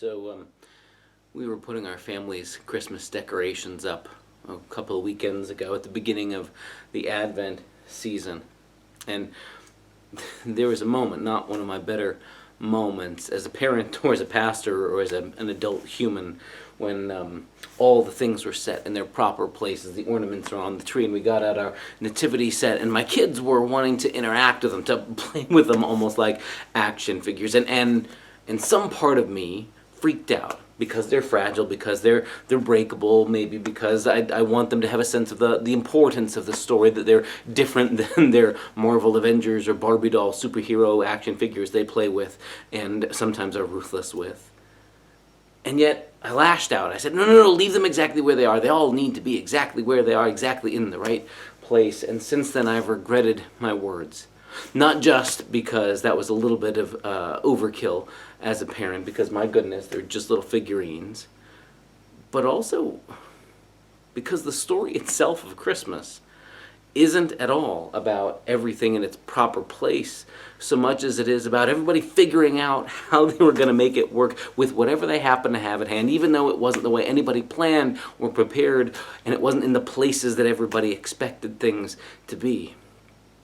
We were putting our family's Christmas decorations up a couple of weekends ago at the beginning of the Advent season. And there was a moment, not one of my better moments, as a parent or as a pastor or as an adult human, when all the things were set in their proper places. The ornaments are on the tree, and we got out our nativity set, and my kids were wanting to interact with them, to play with them almost like action figures. And some part of me freaked out because they're fragile, because they're breakable, maybe because I want them to have a sense of the importance of the story, that they're different than their Marvel Avengers or Barbie doll superhero action figures they play with and sometimes are ruthless with. And yet I lashed out. I said, no, leave them exactly where they are. They all need to be exactly where they are, exactly in the right place. And since then I've regretted my words. Not just because that was a little bit of overkill as a parent, because my goodness, they're just little figurines, but also because the story itself of Christmas isn't at all about everything in its proper place so much as it is about everybody figuring out how they were going to make it work with whatever they happen to have at hand, even though it wasn't the way anybody planned or prepared, and it wasn't in the places that everybody expected things to be.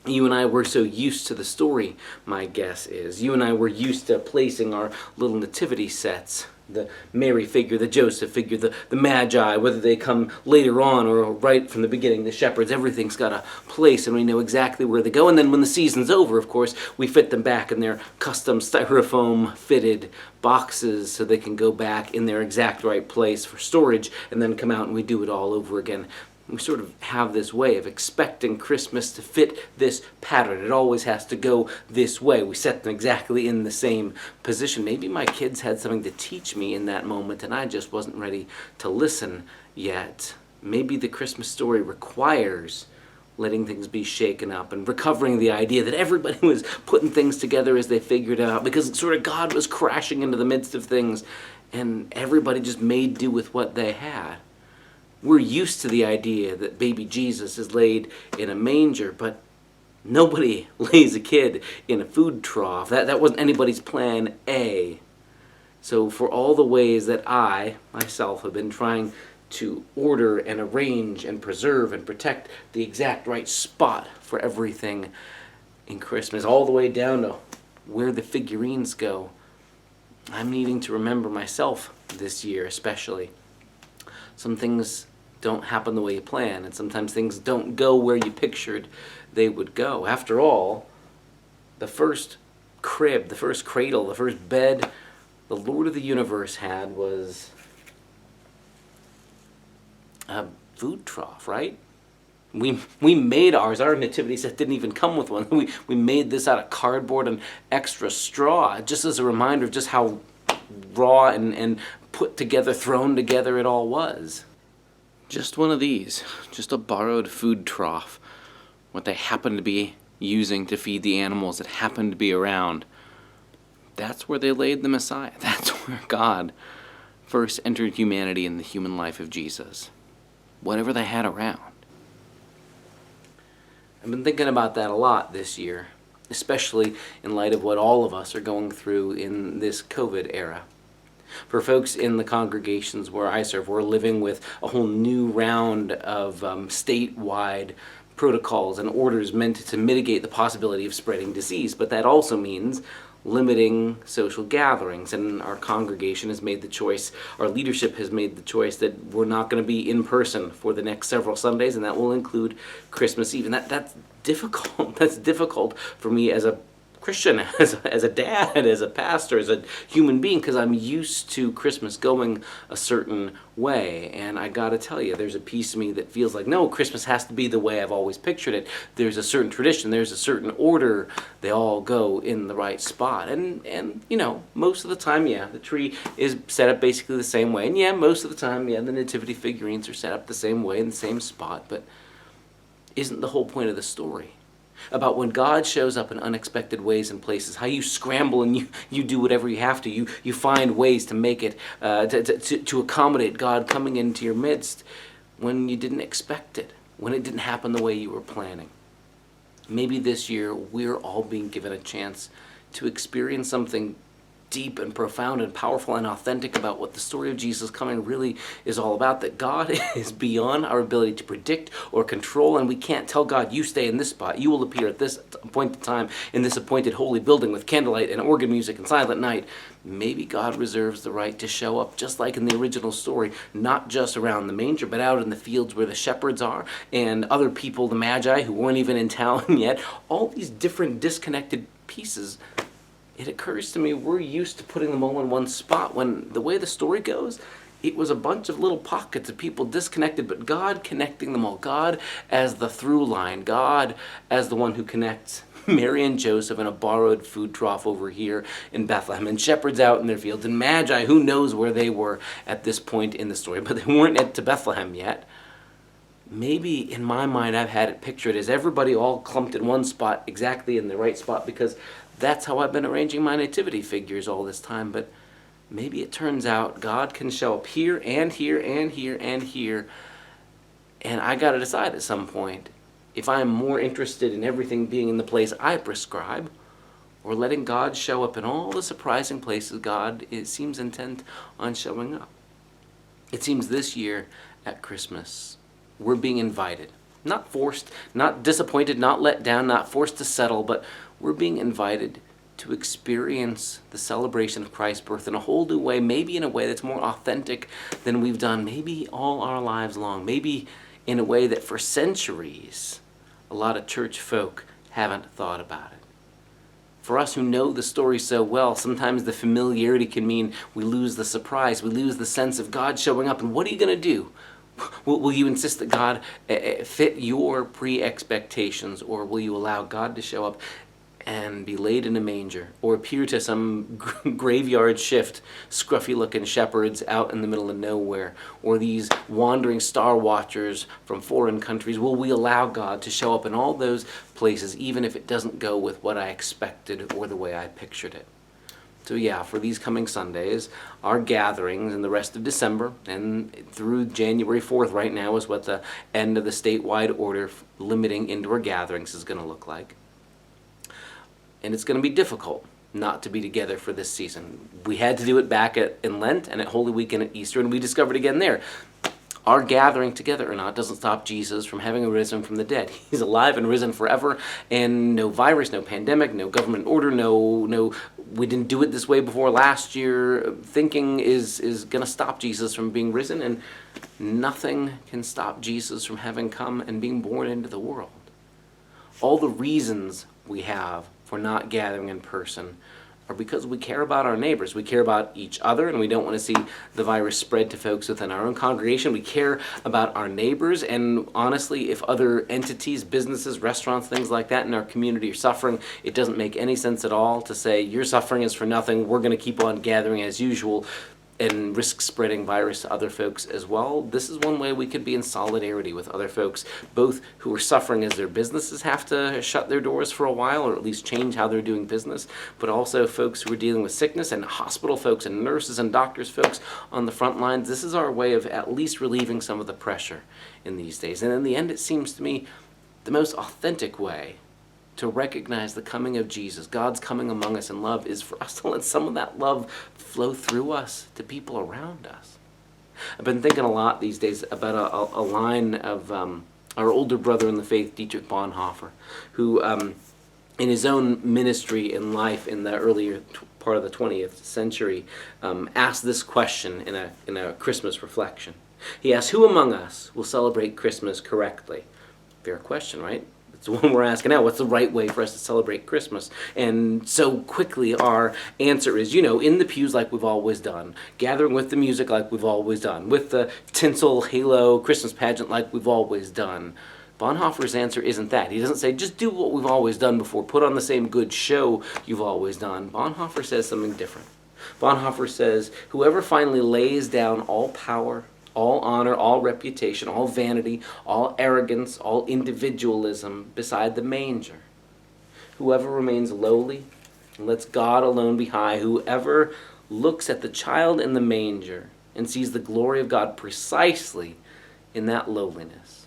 You and I were so used to the story, my guess is. You and I were used to placing our little nativity sets, the Mary figure, the Joseph figure, the Magi, whether they come later on or right from the beginning, the shepherds, everything's got a place and we know exactly where they go. And then when the season's over, of course, we fit them back in their custom styrofoam fitted boxes so they can go back in their exact right place for storage and then come out and we do it all over again. We sort of have this way of expecting Christmas to fit this pattern. It always has to go this way. We set them exactly in the same position. Maybe my kids had something to teach me in that moment and I just wasn't ready to listen yet. Maybe the Christmas story requires letting things be shaken up and recovering the idea that everybody was putting things together as they figured it out, because sort of God was crashing into the midst of things and everybody just made do with what they had. We're used to the idea that baby Jesus is laid in a manger, but nobody lays a kid in a food trough. That wasn't anybody's plan A. So for all the ways that I, myself, have been trying to order and arrange and preserve and protect the exact right spot for everything in Christmas, all the way down to where the figurines go, I'm needing to remember myself this year especially. Some things don't happen the way you plan, and sometimes things don't go where you pictured they would go. After all, the first crib, the first cradle, the first bed the Lord of the universe had was a food trough, right? We made ours. Our nativity set didn't even come with one. We made this out of cardboard and extra straw, just as a reminder of just how raw and put together, thrown together it all was. Just one of these, just a borrowed food trough, what they happened to be using to feed the animals that happened to be around. That's where they laid the Messiah. That's where God first entered humanity in the human life of Jesus. Whatever they had around. I've been thinking about that a lot this year, especially in light of what all of us are going through in this COVID era. For folks in the congregations where I serve, we're living with a whole new round of statewide protocols and orders meant to mitigate the possibility of spreading disease. But that also means limiting social gatherings, and our congregation has made the choice, our leadership has made the choice that we're not going to be in person for the next several Sundays, and that will include Christmas Eve. And that's difficult. That's difficult for me as a Christian, as a dad, as a pastor, as a human being, because I'm used to Christmas going a certain way. And I gotta tell you, there's a piece of me that feels like, no, Christmas has to be the way I've always pictured it. There's a certain tradition, there's a certain order, they all go in the right spot. And you know, most of the time, yeah, the tree is set up basically the same way. And yeah, most of the time, yeah, the nativity figurines are set up the same way in the same spot. But isn't the whole point of the story about when God shows up in unexpected ways and places, how you scramble and you do whatever you have to. You find ways to make it, to accommodate God coming into your midst when you didn't expect it, when it didn't happen the way you were planning. Maybe this year we're all being given a chance to experience something deep and profound and powerful and authentic about what the story of Jesus coming really is all about, that God is beyond our ability to predict or control, and we can't tell God, you stay in this spot, you will appear at this appointed time in this appointed holy building with candlelight and organ music and silent night. Maybe God reserves the right to show up, just like in the original story, not just around the manger, but out in the fields where the shepherds are and other people, the magi who weren't even in town yet. All these different disconnected pieces. It occurs to me we're used to putting them all in one spot, when the way the story goes, it was a bunch of little pockets of people disconnected, but God connecting them all. God as the through line. God as the one who connects Mary and Joseph in a borrowed food trough over here in Bethlehem, and shepherds out in their fields, and magi, who knows where they were at this point in the story, but they weren't at to Bethlehem yet. Maybe in my mind I've had it pictured as everybody all clumped in one spot, exactly in the right spot, because that's how I've been arranging my nativity figures all this time. But maybe it turns out God can show up here and here and here and here, and I got to decide at some point if I'm more interested in everything being in the place I prescribe, or letting God show up in all the surprising places God seems intent on showing up. It seems this year at Christmas, we're being invited. Not forced, not disappointed, not let down, not forced to settle, but we're being invited to experience the celebration of Christ's birth in a whole new way, maybe in a way that's more authentic than we've done, maybe all our lives long, maybe in a way that for centuries a lot of church folk haven't thought about it. For us who know the story so well, sometimes the familiarity can mean we lose the surprise, we lose the sense of God showing up. And what are you going to do? Will you insist that God fit your pre-expectations, or will you allow God to show up and be laid in a manger, or appear to some graveyard shift, scruffy-looking shepherds out in the middle of nowhere, or these wandering star watchers from foreign countries? Will we allow God to show up in all those places, even if it doesn't go with what I expected or the way I pictured it? So yeah, for these coming Sundays, our gatherings in the rest of December and through January 4th right now is what the end of the statewide order limiting indoor gatherings is going to look like. And it's going to be difficult not to be together for this season. We had to do it back in Lent and at Holy Week and at Easter, and we discovered again there. Our gathering together or not doesn't stop Jesus from having risen from the dead. He's alive and risen forever, and no virus, no pandemic, no government order, no we didn't do it this way before last year thinking is going to stop Jesus from being risen, and nothing can stop Jesus from having come and being born into the world. All the reasons we have for not gathering in person are because we care about our neighbors. We care about each other, and we don't want to see the virus spread to folks within our own congregation. We care about our neighbors, and honestly, if other entities, businesses, restaurants, things like that in our community are suffering, it doesn't make any sense at all to say your suffering is for nothing, we're going to keep on gathering as usual and risk spreading virus to other folks as well. This is one way we could be in solidarity with other folks, both who are suffering as their businesses have to shut their doors for a while, or at least change how they're doing business, but also folks who are dealing with sickness, and hospital folks and nurses and doctors folks on the front lines. This is our way of at least relieving some of the pressure in these days. And in the end, it seems to me the most authentic way to recognize the coming of Jesus, God's coming among us in love, is for us to let some of that love flow through us to people around us. I've been thinking a lot these days about a line of our older brother in the faith, Dietrich Bonhoeffer, who in his own ministry in life in the earlier part of the 20th century asked this question in a Christmas reflection. He asked, who among us will celebrate Christmas correctly? Fair question, right? It's the one we're asking now. What's the right way for us to celebrate Christmas? And so quickly our answer is, in the pews like we've always done, gathering with the music like we've always done, with the tinsel halo Christmas pageant like we've always done. Bonhoeffer's answer isn't that. He doesn't say, just do what we've always done before, put on the same good show you've always done. Bonhoeffer says something different. Bonhoeffer says, whoever finally lays down all power, all honor, all reputation, all vanity, all arrogance, all individualism beside the manger. Whoever remains lowly and lets God alone be high, whoever looks at the child in the manger and sees the glory of God precisely in that lowliness.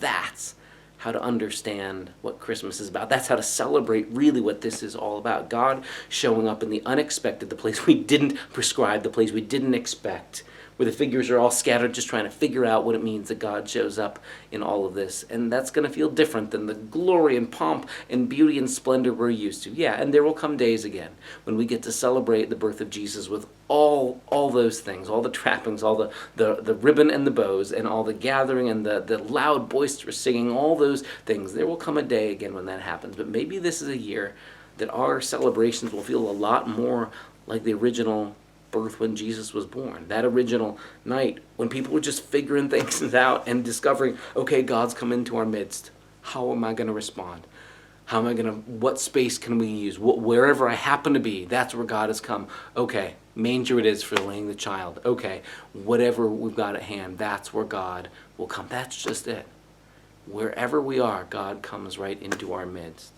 That's how to understand what Christmas is about. That's how to celebrate really what this is all about. God showing up in the unexpected, the place we didn't prescribe, the place we didn't expect, where the figures are all scattered just trying to figure out what it means that God shows up in all of this. And that's going to feel different than the glory and pomp and beauty and splendor we're used to. Yeah, and there will come days again when we get to celebrate the birth of Jesus with all those things, all the trappings, all the ribbon and the bows, and all the gathering and the loud, boisterous singing, all those things. There will come a day again when that happens. But maybe this is a year that our celebrations will feel a lot more like the original birth when Jesus was born. That original night when people were just figuring things out and discovering, okay, God's come into our midst. How am I going to respond? What space can we use? Wherever I happen to be, that's where God has come. Okay, manger it is for laying the child. Okay, whatever we've got at hand, that's where God will come. That's just it. Wherever we are, God comes right into our midst.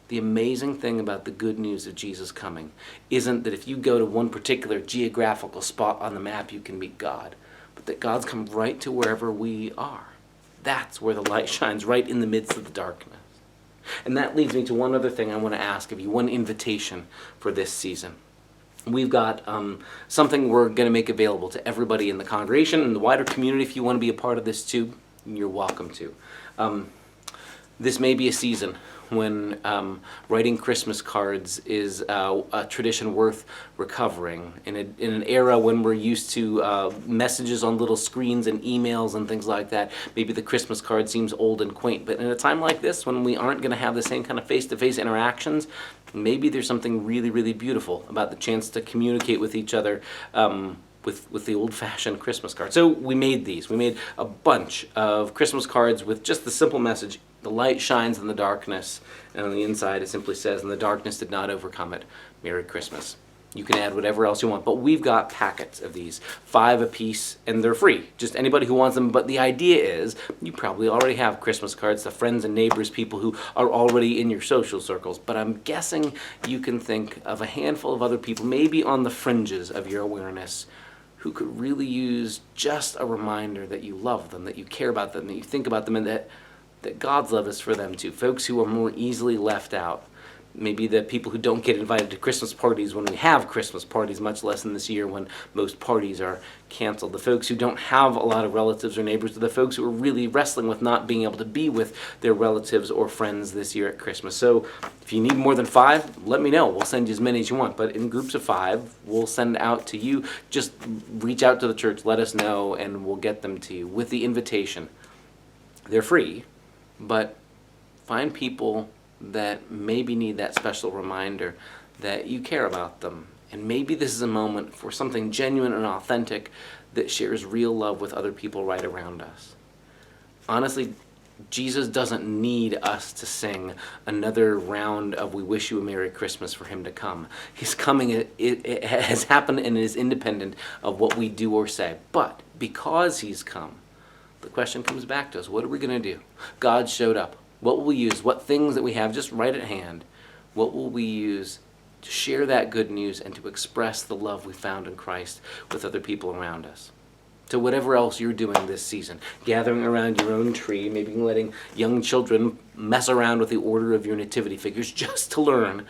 The amazing thing about the good news of Jesus coming isn't that if you go to one particular geographical spot on the map, you can meet God, but that God's come right to wherever we are. That's where the light shines, right in the midst of the darkness. And that leads me to one other thing I want to ask of you, one invitation for this season. We've got something we're going to make available to everybody in the congregation and the wider community. If you want to be a part of this too, you're welcome to. This may be a season when writing Christmas cards is a tradition worth recovering. In an era when we're used to messages on little screens and emails and things like that, maybe the Christmas card seems old and quaint. But in a time like this, when we aren't going to have the same kind of face-to-face interactions, maybe there's something really, really beautiful about the chance to communicate with each other with the old-fashioned Christmas card. So we made these. We made a bunch of Christmas cards with just the simple message, the light shines in the darkness, and on the inside it simply says, and the darkness did not overcome it. Merry Christmas. You can add whatever else you want, but we've got packets of these, 5 a piece, and they're free. Just anybody who wants them, but the idea is you probably already have Christmas cards to friends and neighbors, people who are already in your social circles, but I'm guessing you can think of a handful of other people, maybe on the fringes of your awareness, who could really use just a reminder that you love them, that you care about them, that you think about them, and that God's love is for them too. Folks who are more easily left out. Maybe the people who don't get invited to Christmas parties when we have Christmas parties, much less in this year when most parties are canceled. The folks who don't have a lot of relatives or neighbors, the folks who are really wrestling with not being able to be with their relatives or friends this year at Christmas. So if you need more than 5, let me know. We'll send you as many as you want. But in groups of 5, we'll send out to you. Just reach out to the church, let us know, and we'll get them to you with the invitation. They're free, but find people that maybe need that special reminder that you care about them. And maybe this is a moment for something genuine and authentic that shares real love with other people right around us. Honestly, Jesus doesn't need us to sing another round of We Wish You a Merry Christmas for him to come. His coming it has happened and is independent of what we do or say. But because he's come, the question comes back to us, what are we going to do? God showed up. What will we use? What things that we have just right at hand, what will we use to share that good news and to express the love we found in Christ with other people around us? To whatever else you're doing this season, gathering around your own tree, maybe letting young children mess around with the order of your nativity figures just to learn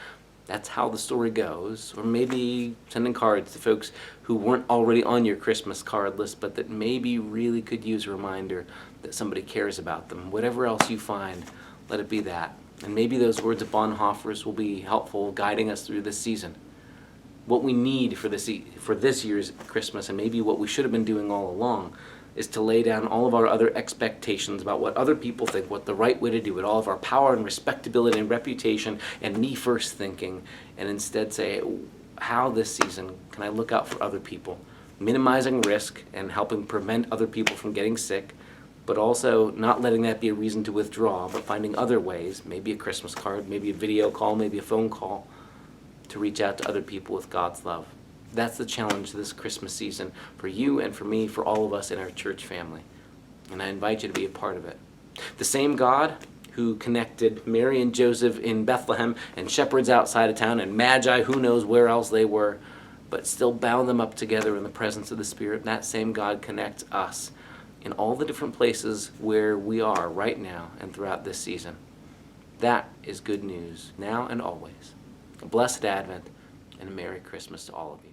that's how the story goes, or maybe sending cards to folks who weren't already on your Christmas card list, but that maybe really could use a reminder that somebody cares about them. Whatever else you find, let it be that. And maybe those words of Bonhoeffer's will be helpful guiding us through this season. What we need for this year's Christmas, and maybe what we should have been doing all along, is to lay down all of our other expectations about what other people think, what the right way to do it, all of our power and respectability and reputation and me-first thinking, and instead say, how this season can I look out for other people, minimizing risk and helping prevent other people from getting sick, but also not letting that be a reason to withdraw, but finding other ways, maybe a Christmas card, maybe a video call, maybe a phone call, to reach out to other people with God's love. That's the challenge this Christmas season for you and for me, for all of us in our church family. And I invite you to be a part of it. The same God who connected Mary and Joseph in Bethlehem and shepherds outside of town and magi, who knows where else they were, but still bound them up together in the presence of the Spirit, that same God connects us in all the different places where we are right now and throughout this season. That is good news now and always. A blessed Advent and a Merry Christmas to all of you.